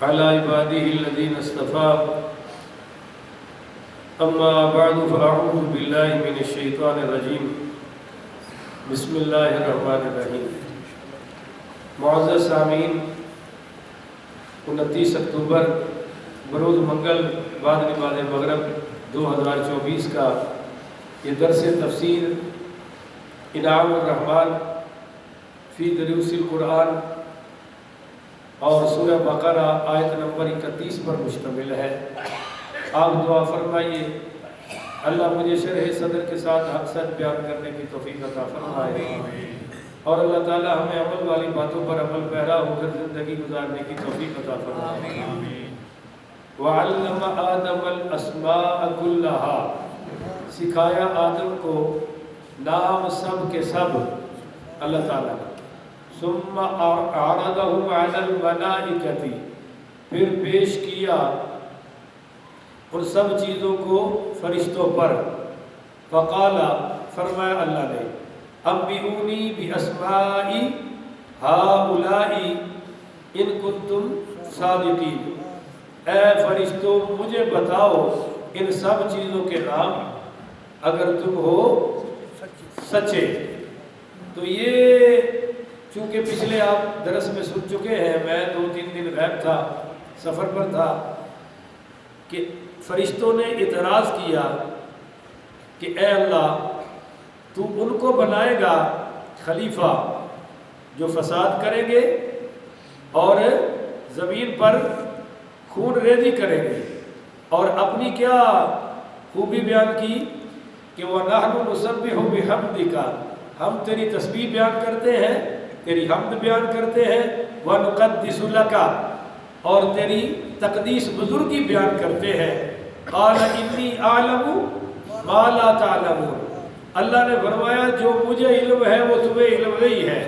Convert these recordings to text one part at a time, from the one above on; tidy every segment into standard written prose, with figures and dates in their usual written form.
على عباده الذين اصطفى أما بعد فأعوذ بالله من الشيطان الرجيم بسم الله الرحمن الرحيم. معزز سامعین، 29 اکتوبر بروز منگل بعد نماز مغرب 2024 کا یہ درس تفسیر انعام الرحمن فی دروس القرآن اور سورہ بقرہ آیت نمبر 31 پر مشتمل ہے. آپ دعا فرمائیے اللہ مجھے شرح صدر کے ساتھ حق سچ بیان کرنے کی توفیق عطا فرمائے اور اللہ تعالی ہمیں عمل والی باتوں پر عمل پیرا ہو کر زندگی گزارنے کی توفیق عطا فرمائے. وَعَلَّمَ آدَمَ الْأَسْمَاءَ كُلَّهَا، سکھایا آدم کو نام سب کے سب اللہ تعالیٰ نے. ثُمَّ أَعْرَضَهُمْ عَلَى الْمَلَائِكَةِ، پھر پیش کیا ان سب چیزوں کو فرشتوں پر. فقال، فرمایا اللہ نے، انبئونی باسماء ہؤلاء ان کنتم صادقین، اے فرشتوں مجھے بتاؤ ان سب چیزوں کے نام اگر تم ہو سچے. تو یہ چونکہ پچھلے آپ درس میں سن چکے ہیں، میں 2-3 دن غائب تھا، سفر پر تھا، کہ فرشتوں نے اعتراض کیا کہ اے اللہ تو ان کو بنائے گا خلیفہ جو فساد کریں گے اور زمین پر خون ریزی کریں گے، اور اپنی کیا خوبی بیان کی کہ وَنَحْنُ نُسَبِّحُ بِحَمْدِكَ، ہم تیری تسبیح بیان کرتے ہیں، تیری حمد بیان کرتے ہیں، وَنُقَدِّسُ لَكَ، اور تیری تقدیس بزرگی بیان کرتے ہیں. قَالَ إِنِّي أَعْلَمُ مَا لَا تَعْلَمُونَ، اللہ نے فرمایا جو مجھے علم ہے وہ تمہیں علم نہیں ہے.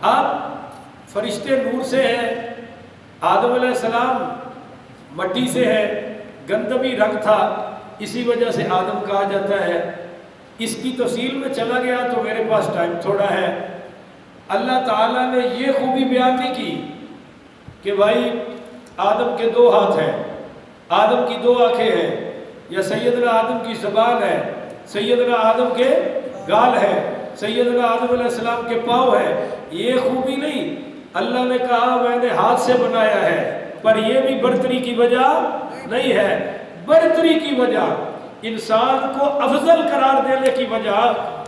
اب فرشتے نور سے ہیں، آدم علیہ السلام مٹی سے ہے، گندمی رنگ تھا، اسی وجہ سے آدم کہا جاتا ہے. اس کی تفصیل میں چلا گیا تو میرے پاس ٹائم تھوڑا ہے. اللہ تعالیٰ نے یہ خوبی بیان نہیں کی کہ بھائی آدم کے 2 ہاتھ ہیں، آدم کی 2 آنکھیں ہیں، یا سیدنا آدم کی زبان ہے، سیدنا آدم کے گال ہے، سیدنا آدم علیہ السلام کے پاؤں ہے. یہ خوبی نہیں. اللہ نے کہا میں نے ہاتھ سے بنایا ہے، پر یہ بھی برتری کی وجہ نہیں ہے. برتری کی وجہ، انسان کو افضل قرار دینے کی وجہ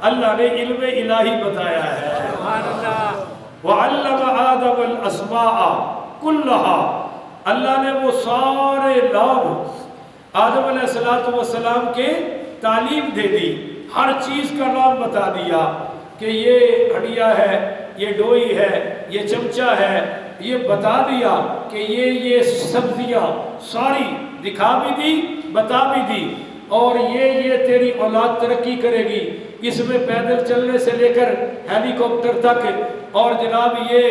اللہ نے علم الہی بتایا ہے. وَعَلَّمَ آدَمَ الْأَسْمَاءَ كُلَّهَا، اللہ نے وہ سارے نام آدم علیہ السلام کے تعلیم دے دی، ہر چیز کا نام بتا دیا کہ یہ ہڈیا ہے، یہ ڈوئی ہے، یہ چمچہ ہے، یہ بتا دیا کہ یہ سبزیاں ساری دکھا بھی دی، بتا بھی دی، اور یہ تیری اولاد ترقی کرے گی، اس میں پیدل چلنے سے لے کر ہیلی کاپٹر تک، اور جناب یہ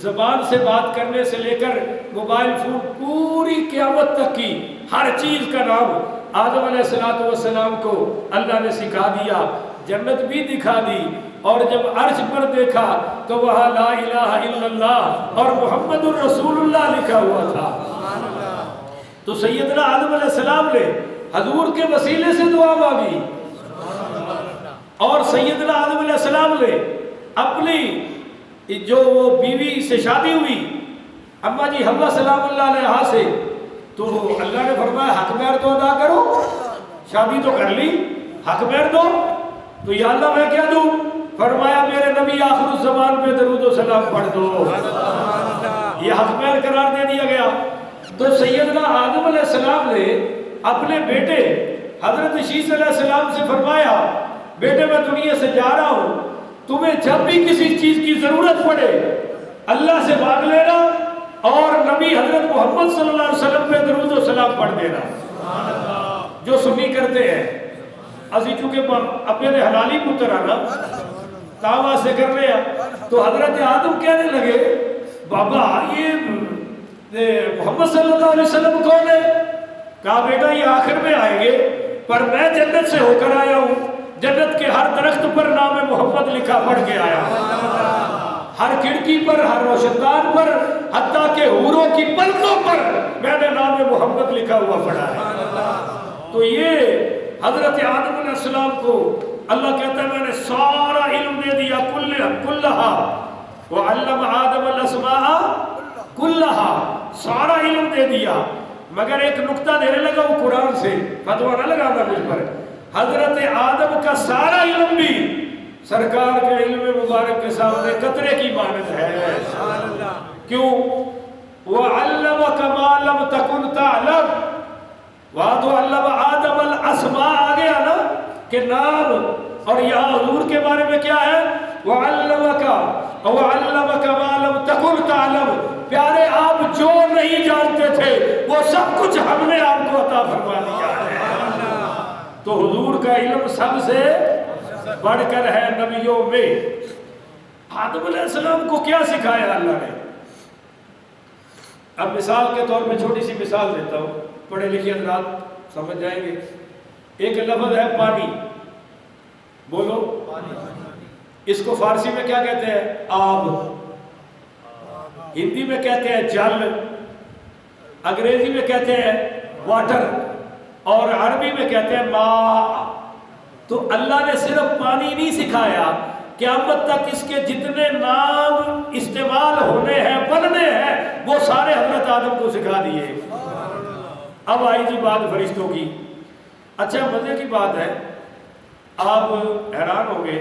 زبان سے بات کرنے سے لے کر موبائل فون، پوری قیامت تک کی ہر چیز کا نام آدم علیہ السلام کو اللہ نے سکھا دیا. جنت بھی دکھا دی، اور جب عرش پر دیکھا تو وہاں لا الہ الا اللہ اور محمد الرسول اللہ لکھا ہوا تھا. تو سیدنا آدم علیہ السلام نے حضور کے وسیلے سے دعا مانگی، اور سیدنا آدم علیہ السلام نے اپنی جو وہ بیوی سے شادی ہوئی اما جی حوا سلام اللہ علیہ سے، تو اللہ نے فرمایا حق مہر تو ادا کرو، شادی تو کر لی، حق مہر دو. تو یا اللہ میں کیا دوں؟ فرمایا میرے نبی آخر الزمان پہ درود و سلام پڑھ دو. یہ حق مہر قرار دے دیا گیا. تو سیدنا آدم علیہ السلام نے اپنے بیٹے حضرت شیس علیہ السلام سے فرمایا بیٹے میں دنیا سے جا رہا ہوں، تمہیں جب بھی کسی چیز کی ضرورت پڑے اللہ سے مانگ لینا، اور نبی حضرت محمد صلی اللہ علیہ وسلم پہ درود و سلام پڑھ دینا. جو سنی کرتے ہیں اسی چونکہ اپنے نے حلالی پتر آنا تاوا سے کر لیا، تو حضرت آدم کہنے لگے بابا یہ محمد صلی اللہ علیہ وسلم کون ہے؟ کہا بیٹا یہ آخر میں آئیں گے، پر میں جنت سے ہو کر آیا ہوں، جنت کے ہر درخت پر نام محمد لکھا پڑھ کے آیا. ہر کھڑکی پر، ہر روشندان پر، حتیٰ کہ حوروں کی پلکوں پر میں نے نام محمد لکھا ہوا پڑا ہے۔ تو یہ حضرت آدم علیہ السلام کو اللہ کہتا ہے میں نے سارا علم دے دیا، کلہا وعلم آدم الاسماء کلہا، سارا علم دے دیا۔ مگر ایک نقطہ دینے لگا وہ قرآن سے، فتویٰ نہ لگانا مجھ پر، حضرت آدم کا سارا علم بھی سرکار کے علم مبارک کے سامنے قطرے کی مانند ہے۔ کیوں؟ وَعَلَّمَكَ مَا لَمْ تَكُنْ تَعْلَمْ، وہاں تو علم آدم الاسماء آ گیا نا کہ نام، اور یہاں حضور کے بارے میں کیا ہے؟ وَعَلَّمَكَ مَا لَمْ تَكُنْ تَعْلَمْ، پیارے آپ جو نہیں جانتے تھے وہ سب کچھ ہم نے آپ کو عطا فرما دیا ہے۔ تو حضور کا علم سب سے بڑھ کر ہے نبیوں میں۔ آدم علیہ السلام کو کیا سکھایا اللہ نے؟ اب مثال کے طور پہ چھوٹی سی مثال دیتا ہوں، پڑھے لکھے حضرات سمجھ جائیں گے۔ ایک لفظ ہے پانی، بولو اس کو فارسی میں کیا کہتے ہیں؟ آب، ہندی میں کہتے ہیں جل، انگریزی میں کہتے ہیں واٹر، اور عربی میں کہتے ہیں ماء۔ تو اللہ نے صرف پانی نہیں سکھایا، قیامت تک اس کے جتنے نام استعمال ہونے ہیں، بننے ہیں، وہ سارے حضرت آدم کو سکھا دیے۔ اب آئی جی بات فرشتوں کی۔ اچھا مزے کی بات ہے، آپ حیران ہوں گے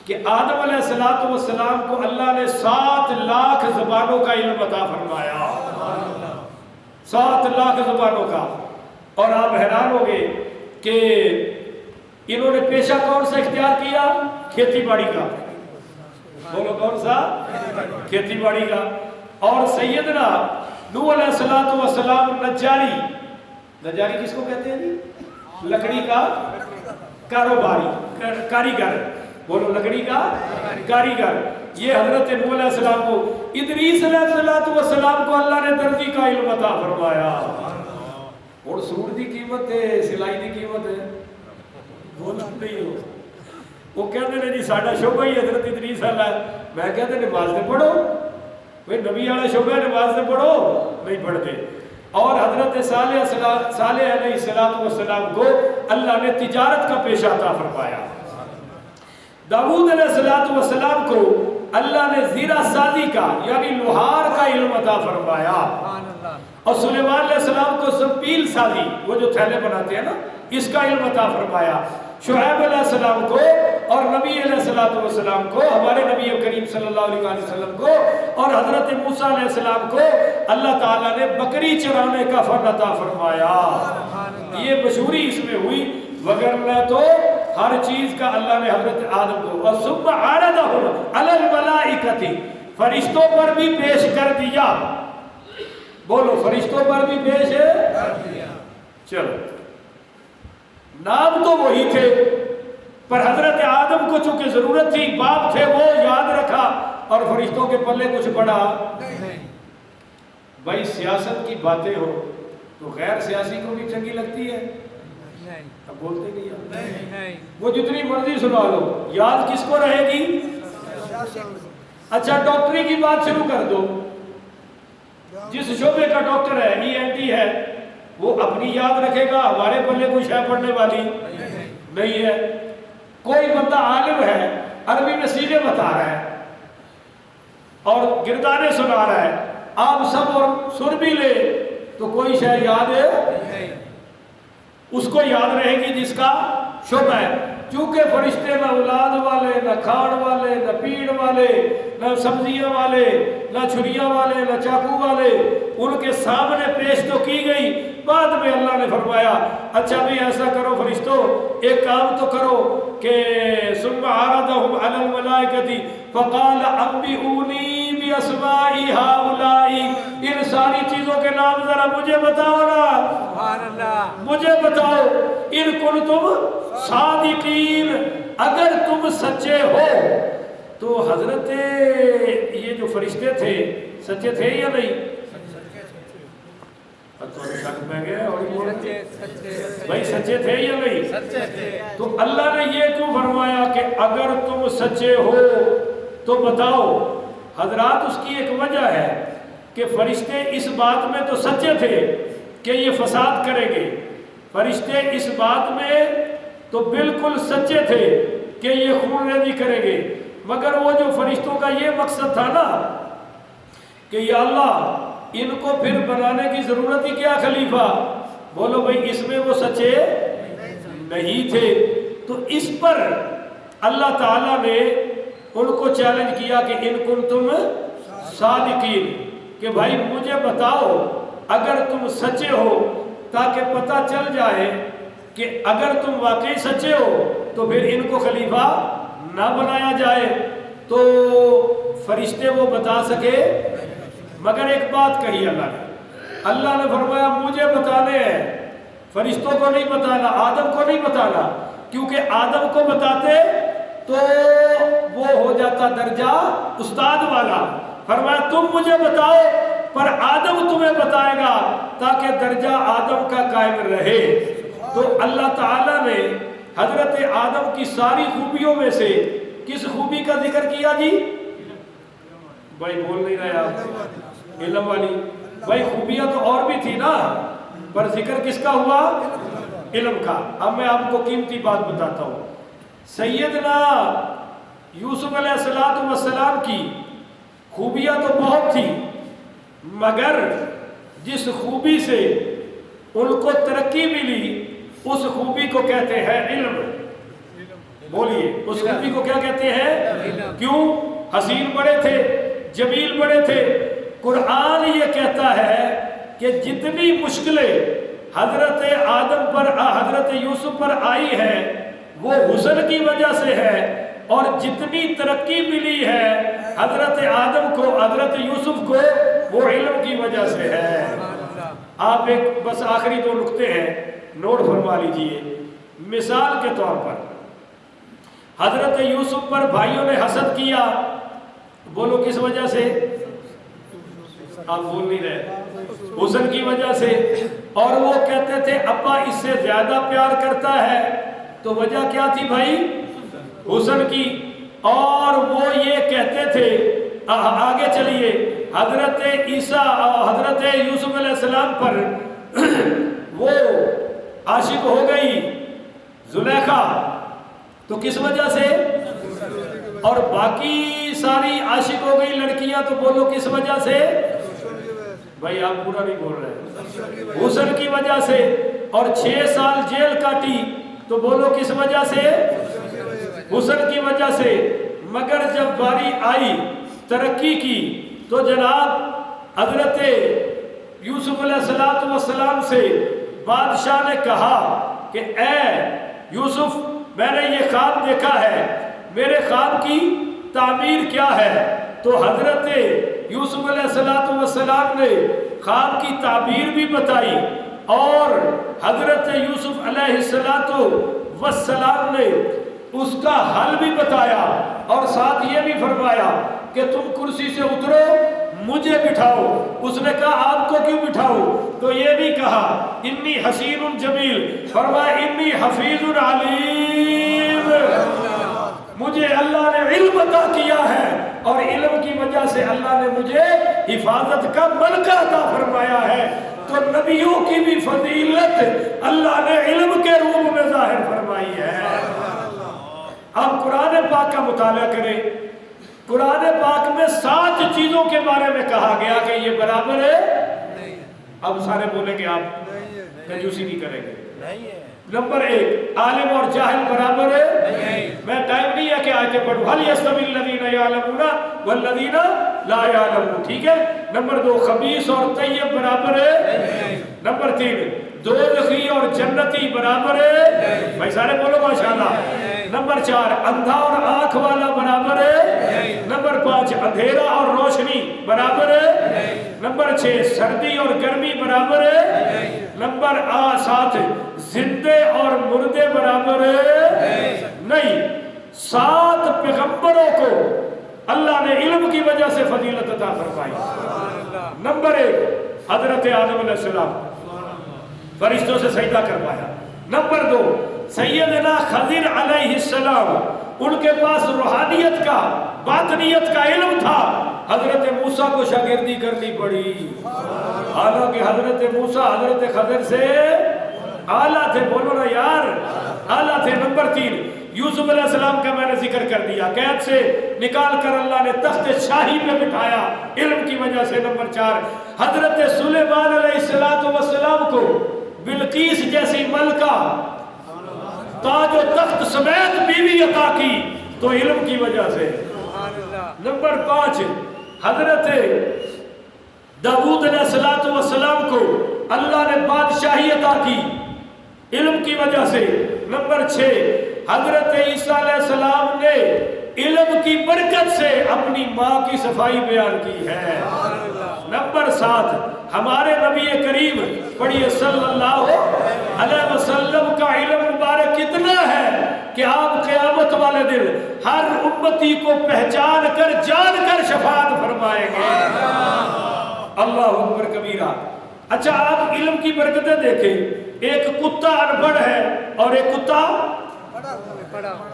کہ آدم علیہ السلام کو اللہ نے 7 لاکھ زبانوں کا علم عطا فرمایا، 7 لاکھ زبانوں کا۔ اور آپ حیران ہوں گے کہ انہوں نے پیشہ کون سا اختیار کیا؟ کھیتی باڑی کا، بولو کون سا؟ کھیتی باڑی کا۔ اور سیدنا نوح علیہ السلام نجاری کس کو کہتے ہیں جی؟ لکڑی کا کاروباری، کاریگر، بولو لکڑی کا کاریگر۔ یہ حضرت نوح علیہ السلام کو، ادریس علیہ السلام کو اللہ نے درزی کا علم عطا فرمایا۔ اور سوٹ دی قیمت ہے، سلائی دی قیمت ہے، بولو نہیں ہو۔ وہ کہتے ہیں جی ساڈا شعبہ ہی حضرت ادریس والا ہے۔ میں کہتے ہیں نماز سے پڑھو، بھئی نبی والا شعبہ ہے، نماز سے پڑھو، نہیں پڑھتے۔ اور حضرت صالح علیہ السلام کو اللہ نے تجارت کا پیشہ عطا فرمایا۔ داؤد علیہ السلام کو اللہ نے زیرہ سازی کا یعنی لوہار کا علم عطا فرمایا، اور سلیمان علیہ السلام کو سپیل سازی، وہ جو تھیلے بناتے ہیں نا، اس کا علم عطا فرمایا۔ شعیب علیہ السلام کو اور نبی علیہ السلام کو، ہمارے نبی کریم صلی اللہ علیہ وسلم کو اور حضرت موسیٰ علیہ السلام کو اللہ تعالیٰ نے بکری چرانے کا فن عطا فرمایا۔ یہ مشہوری اس میں ہوئی، وگرنہ تو ہر چیز کا اللہ نے حضرت آدم کو، اور ثم عرضهم علی الملائکۃ، فرشتوں پر بھی پیش کر دیا۔ بولو فرشتوں پر بھی پیش کر دیا۔ چلو نام تو وہی تھے، پر حضرت آدم کو چونکہ ضرورت تھی، باپ تھے، وہ یاد رکھا، اور فرشتوں کے پلے کچھ پڑا نہیں۔ بھائی سیاست کی باتیں ہو تو غیر سیاسی کو بھی چنگی لگتی ہے؟ اب بولتے نہیں، وہ جتنی مرضی سنا لو، یاد کس کو رہے گی؟ اچھا ڈاکٹری کی بات شروع کر دو، جس شعبے کا ڈاکٹر ہے، ENT ہے، وہ اپنی یاد رکھے گا، ہمارے پلے کوئی شے پڑھنے والی نہیں ہے۔ کوئی بندہ عالم ہے، عربی میں سیغے بتا رہا ہے اور گردانے سنا رہا ہے، آپ سب اور سر بھی لے تو کوئی شے یاد ہے، اس کو یاد رہے گی جس کا شعبہ ہے۔ چونکہ فرشتے نہ اولاد والے، نہ کھاڑ والے، نہ پیڑ والے، نہ سبزیاں والے، نہ چھریاں والے، نہ چاقو والے، ان کے سامنے پیش تو کی گئی، بعد میں اللہ نے فرمایا اچھا بھی ایسا کرو فرشتوں، ایک کام تو کرو کہ ثم عرضهم علی الملائکۃ فقال انبئونی باسماء هؤلاء، ان ساری چیزوں کے نام ذرا مجھے بتاؤ نا، سبحان اللہ، مجھے بتاؤ، ان کنتم صادقین، اگر تم سچے ہو۔ تو حضرت یہ جو فرشتے تھے سچے تھے یا نہیں؟ بھائی سچے تھے یا نہیں؟ تو اللہ نے یہ کیوں فرمایا کہ اگر تم سچے ہو تو بتاؤ، حضرات اس کی ایک وجہ ہے کہ فرشتے اس بات میں تو سچے تھے کہ یہ فساد کریں گے، فرشتے اس بات میں تو بالکل سچے تھے کہ یہ خون ریزی کریں گے، مگر وہ جو فرشتوں کا یہ مقصد تھا نا کہ یا اللہ ان کو پھر بنانے کی ضرورت ہی کیا خلیفہ، بولو بھائی اس میں وہ سچے نہیں تھے، تو اس پر اللہ تعالیٰ نے ان کو چیلنج کیا کہ ان کنتم صادقین، کہ بھائی مجھے بتاؤ اگر تم سچے ہو، تاکہ پتہ چل جائے کہ اگر تم واقعی سچے ہو تو پھر ان کو خلیفہ نہ بنایا جائے۔ تو فرشتے وہ بتا سکے، مگر ایک بات کہی اللہ نے فرمایا مجھے بتانے ہیں، فرشتوں کو نہیں بتانا، آدم کو نہیں بتانا، کیونکہ آدم کو بتاتے تو وہ ہو جاتا درجہ استاد والا۔ فرمایا تم مجھے بتاؤ پر آدم تمہیں بتائے گا تاکہ درجہ آدم کا قائم رہے۔ تو اللہ تعالیٰ نے حضرت آدم کی ساری خوبیوں میں سے کس خوبی کا ذکر کیا جی؟ بھائی بول نہیں رہے آپ، علم والی۔ بھائی خوبیاں تو اور بھی تھی نا، پر ذکر کس کا ہوا؟ علم کا۔ اب میں آپ کو قیمتی بات بتاتا ہوں، سیدنا یوسف علیہ السلام کی خوبیاں تو بہت تھی، مگر جس خوبی سے ان کو ترقی ملی اس خوبی کو کہتے ہیں علم۔ بولیے اس خوبی کو کیا کہتے ہیں؟ کیوں؟ حسین بڑے تھے، جمیل بڑے تھے۔ قرآن یہ کہتا ہے کہ جتنی مشکلیں حضرت آدم پر حضرت یوسف پر آئی ہے وہ حسن کی وجہ سے ہے، اور جتنی ترقی ملی ہے حضرت آدم کو، حضرت یوسف کو، وہ علم کی وجہ سے ہے۔ آپ ایک بس آخری دو نقطے ہیں نوٹ فرما لیجئے۔ مثال کے طور پر حضرت یوسف پر بھائیوں نے حسد کیا، بولو کس وجہ سے؟ آپ بول نہیں رہے، حسن کی وجہ سے۔ اور وہ کہتے تھے ابا اس سے زیادہ پیار کرتا ہے، تو وجہ کیا تھی بھائی؟ حسن کی۔ اور وہ یہ کہتے تھے، آگے چلیے، حضرت عیسیٰ حضرت یوسف علیہ السلام پر وہ عاشق ہو گئی زلیخا، تو کس وجہ سے؟ اور باقی ساری عاشق ہو گئی لڑکیاں، تو بولو کس وجہ سے؟ بھائی آپ پورا نہیں بول رہے، حسن کی وجہ سے۔ اور 6 سال جیل کاٹی، تو بولو کس وجہ سے؟ حسن کی وجہ سے۔ مگر جب باری آئی ترقی کی تو جناب حضرت یوسف علیہ السلام سے بادشاہ نے کہا کہ اے یوسف میں نے یہ خواب دیکھا ہے، میرے خواب کی تعبیر کیا ہے؟ تو حضرت یوسف علیہ السلام نے خواب کی تعبیر بھی بتائی، اور حضرت یوسف علیہ السلام نے اس کا حل بھی بتایا، اور ساتھ یہ بھی فرمایا کہ تم کرسی سے اترو مجھے بٹھاؤ۔ اس نے کہا آپ کو کیوں بٹھاؤ؟ تو یہ بھی کہا انی حسین جمیل، فرمایا انی حفیظ علیم، مجھے اللہ نے علم عطا کیا ہے، اور علم کی وجہ سے اللہ نے مجھے حفاظت کا ملکہ عطا فرمایا ہے۔ تو نبیوں کی بھی فضیلت اللہ نے علم کے روپ میں ظاہر فرمائی ہے۔ اب قرآن پاک کا مطالعہ کریں، قرآن پاک میں 7 چیزوں کے بارے میں کہا گیا کہ یہ برابر ہے۔ اب سارے بولیں گے آپ کنجوسی نہیں کریں گے۔ نمبر 1، عالم اور جاہل برابر ہے؟ میں ٹائم نہیں ہے کہ آیتیں پڑھوں۔ حل یستوی الذین یعلمون والذین لا یعلمون، ٹھیک ہے۔ نمبر 2، خبیث اور طیب برابر ہے؟ نمبر 3، دوزخی اور جنتی برابر ہے؟ بھائی سارے بولو ماشاءاللہ۔ نمبر 4، اندھا اور آنکھ والا برابر ہے؟ نمبر 5، اندھیرا اور روشنی برابر ہے؟ نمبر 6، سردی اور گرمی برابر ہے؟ نمبر 7، زندے اور مردے برابر ہے؟ نہیں۔ 7 پیغمبروں کو اللہ نے علم کی وجہ سے فضیلت عطا فرمائی۔ نمبر 1، حضرت آدم علیہ السلام، فرشتوں سے سجدہ کروایا۔ نمبر 2، سیدنا خضر علیہ السلام، ان کے پاس روحانیت کا، باطنیت کا علم تھا، حضرت موسیٰ کو شاگردی کرنی پڑی، حالانکہ حضرت موسیٰ حضرت خضر سے اعلیٰ تھے. بولو نا یار، اعلیٰ تھے. نمبر 3، یوسف علیہ السلام کا میں نے ذکر کر دیا، قید سے نکال کر اللہ نے تخت شاہی پہ بٹھایا علم کی وجہ سے. نمبر 4، حضرت سلیمان علیہ السلام کو بلقیس جیسی ملکہ تاج و تخت سمیت بیوی عطا کی تو علم کی وجہ سے. نمبر 5، حضرت داؤد علیہ السلام کو اللہ نے بادشاہی عطا کی علم کی وجہ سے. نمبر 6، حضرت عیسیٰ علیہ السلام نے علم کی برکت سے اپنی ماں کی صفائی بیان کی ہے. نمبر 7، ہمارے نبی کریم پڑھیے صلی اللہ علیہ وسلم کا علم مبارک کتنا ہے کہ آپ قیامت والے دن ہر امتی کو پہچان کر جان کر شفاعت فرمائیں گے. اللہ اکبر کبیرہ. اچھا آپ علم کی برکتیں دیکھیں، ایک کتا انپڑھ ہے اور ایک کتا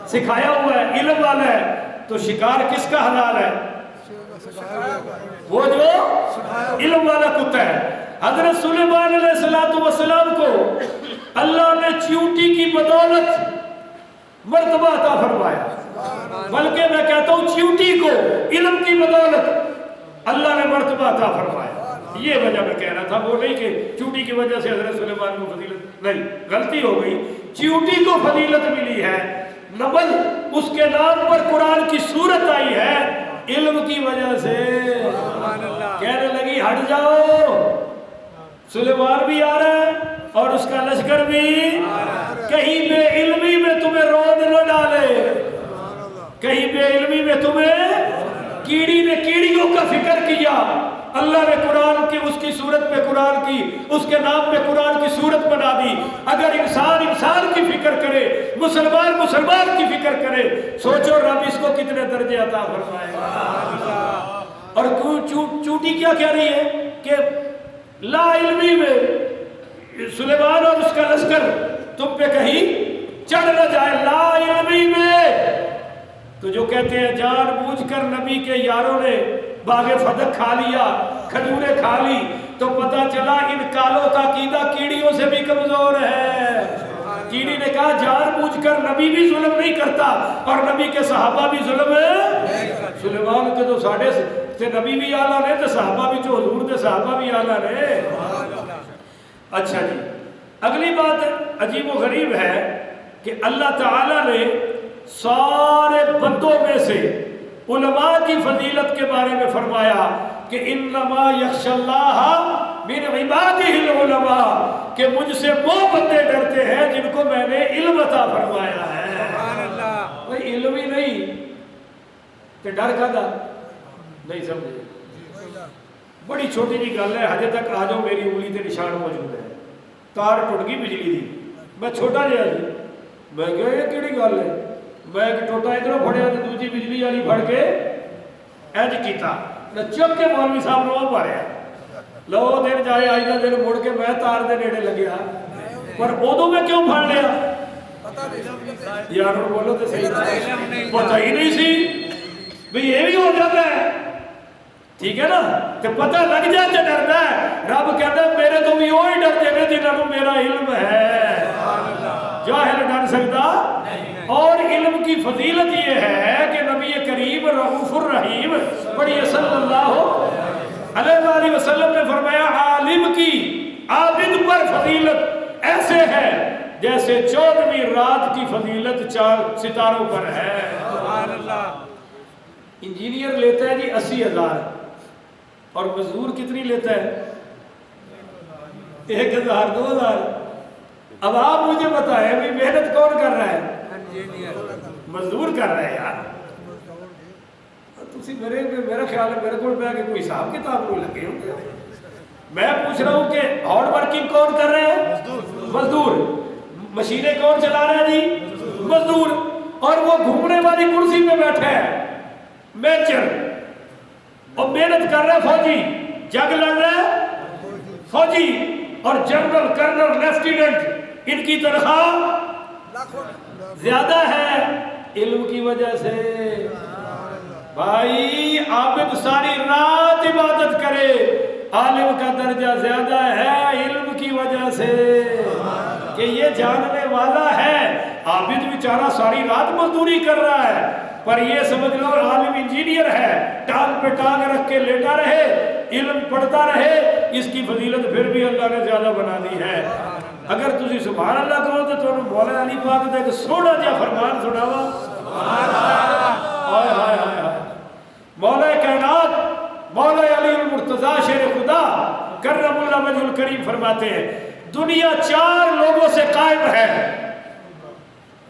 سکھایا ہوا ہے، علم والا ہے، تو شکار کس کا حلال ہے؟ وہ جو علم والا کتا ہے. حضرت سلیمان علیہ السلام کو اللہ نے چیونٹی کی بدولت مرتبہ عطا فرمایا، بلکہ میں کہتا ہوں چیونٹی کو علم کی بدولت اللہ نے مرتبہ عطا فرمایا. یہ وجہ میں کہہ رہا تھا، وہ نہیں کہ چیونٹی کی وجہ سے حضرت سلیمان کو فضیلت، نہیں، غلطی ہو گئی. چیونٹی کو فضیلت ملی ہے، نبل اس کے نام پر قرآن کی سورت آئی ہے علم کی وجہ سے. کہنے لگی ہٹ جاؤ، سلیمان بھی آ رہا ہے اور اس کا لشکر بھی، کہیں بے علمی میں تمہیں رود نہ ڈالے، کہیں بے علمی میں تمہیں کیڑی نے کیڑیوں کا فکر کیا. اللہ نے قرآن کی اس کی صورت پہ قرآن کی، اس کے نام پہ قرآن کی صورت بنا دی. اگر انسان انسان کی فکر کرے، مسلمان مسلمان کی فکر کرے، سوچو رب اس کو کتنے درجے عطا فرمائے گا. اور چونٹی کیا کہہ رہی ہے کہ لا علمی میں سلیمان اور اس کا لشکر تم پہ کہیں چڑھ نہ جائے. لا علمی میں تو جو کہتے ہیں جان بوجھ کر نبی کے یاروں نے باغ فدق کھا لیا، کھجوریں کھا لی، تو پتا چلا ان کالوں کا عقیدہ کیڑیوں سے بھی کمزور ہے. کیڑی نے کہا جان بوجھ کر نبی بھی ظلم نہیں کرتا اور نبی کے صحابہ بھی ظلم ہے. سلیمان کے تو ساڑھے سے نبی بھی آلہ نے، تو صحابہ بھی جو حضور دے صحابہ بھی آلہ نے. اچھا جی، اگلی بات عجیب و غریب ہے کہ اللہ تعالیٰ نے سارے بندوں میں سے علماء کی فضیلت کے بارے میں فرمایا کہ انما یخشی اللہ من عبادہ العلماء، کہ مجھ سے وہ بندے ڈرتے ہیں جن کو میں نے علم عطا فرمایا ہے. کوئی علم ہی نہیں کہ ڈر کھاتا نہیں سمجھے. بڑی چھوٹی جی گل ہے، ہجے تک آ جاؤ میری انگلی تے نشان موجود ہے. تار ٹوٹ گئی بجلی دی، میں چھوٹا جہا سی، میں کہا یہ کیڑی گل ہے، میں ایک ٹوٹا ادھروں پھڑیا تو دوسری بجلی والی پھڑ کے اینج کیتا، چک کے مولوی صاحب نو ماریا. لو دن جائے آج کا دن مڑ کے میں تار دے نیڑے لگیا، پر ادو میں کیوں پھڑ لیا یار؟ بولو تو صحیح، پتہ ہی نہیں سی بھی یہ بھی ہو جاتا ہے. ٹھیک ہے نا، کہ پتہ لگ جائے تو ڈرتا ہے. رب کہتا ہے میرے تو بھی وہی ڈرتے ہیں جنہوں میرا علم ہے. جاہل ڈر سکتا. اور علم کی فضیلت یہ ہے کہ نبی کریم رؤوف الرحیم پڑھیے صلی اللہ علیہ وسلم نے فرمایا عالم کی عابد پر فضیلت ایسے ہے جیسے 14ویں رات کی فضیلت 4 ستاروں پر ہے. انجینئر لیتا ہے جی 80,000 اور مزدور کتنی لیتا ہے؟ 1,000 2,000. اب آپ مجھے بتائیں بھی محنت کون کر رہا ہے؟ مزدور کر رہا ہے یار. میرا خیال ہے میرے کو کوئی حساب کتاب نہیں لگے ہوں. میں پوچھ رہا ہوں کہ ہارڈ ورکنگ کون کر رہے ہیں؟ مزدور. مشینیں کون چلا رہے ہیں جی؟ مزدور. اور وہ گھومنے والی کرسی پہ بیٹھا ہے میچر، اور محنت کر رہا ہے فوجی، جنگ لڑ رہا ہے فوجی، اور جنرل کرنل لیفٹیننٹ ان کی تنخواہ زیادہ ہے علم کی وجہ سے. بھائی عابد ساری رات عبادت کرے، عالم کا درجہ زیادہ ہے علم کی وجہ سے کہ یہ جاننے والا ہے۔ عابد بیچارہ ساری رات مزدوری کر رہا ہے، پر یہ سمجھ لو عالم انجینئر ہے، ٹانگ پہ ٹانگ رکھ کے لیٹا رہے، علم پڑھتا رہے، اس کی فضیلت پھر بھی اللہ نے زیادہ بنا دی ہے۔ اگر تسی سبحان اللہ کہو تو تمہیں مولا علی پاک دے کہ سونا جا فرمان سناوا، ہائے ہائے ہائے ہائے، مولا کائنات مولا علی المرتضیٰ شیر خدا کرم اللہ وجہ الکریم فرماتے ہیں دنیا 4 لوگوں سے قائم ہے۔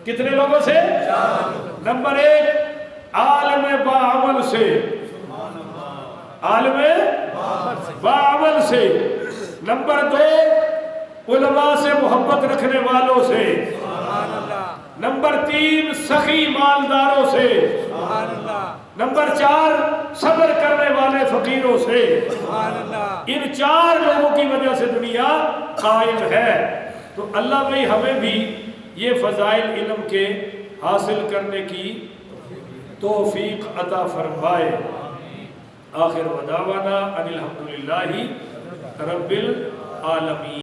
کتنے لوگوں سے؟ نمبر 1 عالم باعمل سے، عالم باعمل سے۔ نمبر 2 علماء سے محبت رکھنے والوں سے۔ نمبر 3 سخی مالداروں سے۔ نمبر 4 صبر کرنے والے فقیروں سے۔ ان 4 لوگوں کی وجہ سے دنیا قائم ہے۔ تو اللہ بھائی ہمیں بھی یہ فضائل علم کے حاصل کرنے کی توفیق عطا فرمائے۔ آخر دعوانا ان الحمدللہ رب العالمین۔